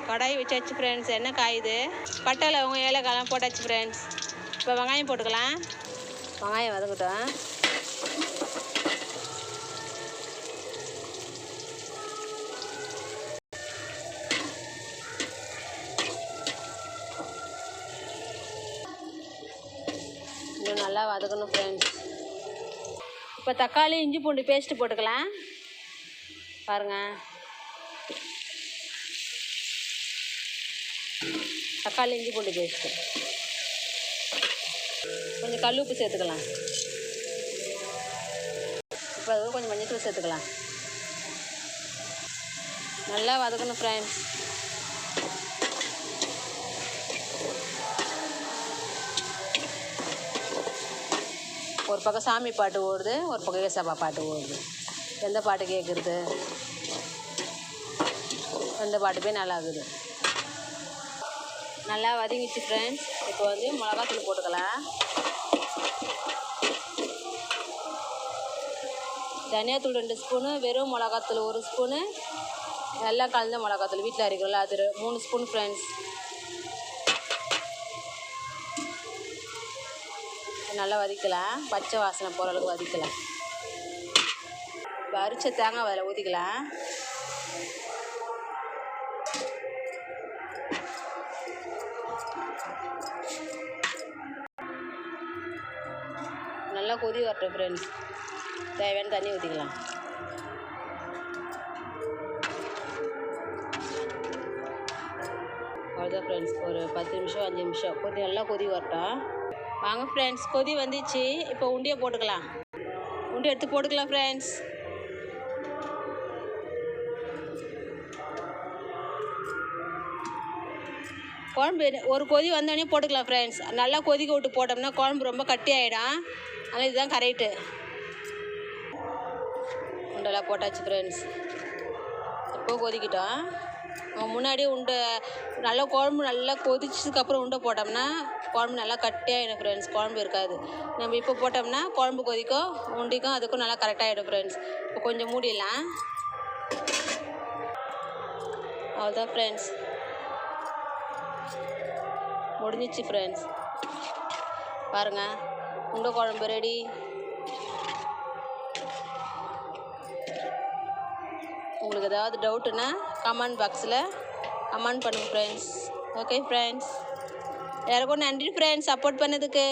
கடாய் வச்சாச்சு ஃப்ரெண்ட்ஸ். என்ன காயுது, பட்டை லவங்கம் ஏலக்காயெல்லாம் போட்டாச்சு ஃப்ரெண்ட்ஸ். இப்போ வெங்காயம் போட்டுக்கலாம். வெங்காயம் வதக்கட்டும். இன்னும் நல்லா வதக்கணும் ஃப்ரெண்ட்ஸ். இப்போ தக்காளி இஞ்சி பூண்டு பேஸ்ட்டு போட்டுக்கலாம். பாருங்கள், தக்காளி இஞ்சி பூண்டு பேஸ்ட்டு, கொஞ்சம் கல் உப்பு சேர்த்துக்கலாம். இப்போ அதுவும் கொஞ்சம் மஞ்சள் சேர்த்துக்கலாம். நல்லா வதக்கணும் ஃப்ரெண்ட்ஸ். ஒரு பக்கம் சாமி பாட்டு ஓடுது, ஒரு பக்கம் ஏசப்பா பாட்டு ஓடுது. எந்த பாட்டு கேட்குறது? எந்த பாட்டுமே நல்லா இருக்குது. நல்லா வதங்கிச்சு ஃப்ரெண்ட்ஸ். இப்போ வந்து மிளகாத்தூள் போட்டுக்கலாம். தனியாத்தூள் 2 ஸ்பூனு, வெறும் மிளகாத்தூள் 1 ஸ்பூனு, எல்லாம் கலந்த மிளகாத்தூள் வீட்டில் அரைக்கிறோம்ல அது 3 ஸ்பூன் ஃப்ரெண்ட்ஸ். நல்லா வதக்கலாம். பச்சை வாசனை போகிற அளவுக்கு வதக்கலாம். இப்போ அரிச்ச தேங்காய் அதில் ஊற்றிக்கலாம். நல்லா கொதி வரட்டும் ஃப்ரெண்ட்ஸ். தேவையான தண்ணி ஊற்றிக்கலாம். அவ்வளோதான் ஃப்ரெண்ட்ஸ். ஒரு 10 நிமிஷம் 5 நிமிஷம் நல்லா கொதி வரட்டும். வாங்க ஃப்ரெண்ட்ஸ், கொதி வந்துச்சு. இப்போ உண்டியை போட்டுக்கலாம். உண்டி எடுத்து போட்டுக்கலாம் ஃப்ரெண்ட்ஸ். குழம்பு ஒரு கொதி வந்தோடனே போட்டுக்கலாம் ஃப்ரெண்ட்ஸ். நல்லா கொதிக்க விட்டு போட்டோம்னா குழம்பு ரொம்ப கட்டி ஆகிடும். அதனால் இதுதான் கரெக்டு. உண்டெல்லாம் போட்டாச்சு ஃப்ரெண்ட்ஸ். இப்போ கொதிக்கிட்டோம். முன்னாடியே உண்டை நல்லா குழம்பு நல்லா கொதிச்சதுக்கப்புறம் உண்டை போட்டோம்னா குழம்பு நல்லா கட்டியாகிடும் ஃப்ரெண்ட்ஸ். குழம்பு இருக்காது. நம்ம இப்போ போட்டோம்னா குழம்பு கொதிக்கும், உண்டிக்கும் அதுக்கும் நல்லா கரெக்டாகிடும் ஃப்ரெண்ட்ஸ். இப்போ கொஞ்சம் மூடிடலாம். அவ்வளோதான் ஃப்ரெண்ட்ஸ், முடிஞ்சிச்சு ஃப்ரெண்ட்ஸ். பாருங்கள், உண்டை குழம்பு ரெடி. உங்களுக்கு ஏதாவது டவுட்டுன்னா கமெண்ட் பாக்ஸில் கமெண்ட் பண்ணுங்கள் ஃப்ரெண்ட்ஸ். ஓகே ஃப்ரெண்ட்ஸ், எல்லாருக்கும் நன்றி ஃப்ரெண்ட்ஸ் சப்போர்ட் பண்ணதுக்கு.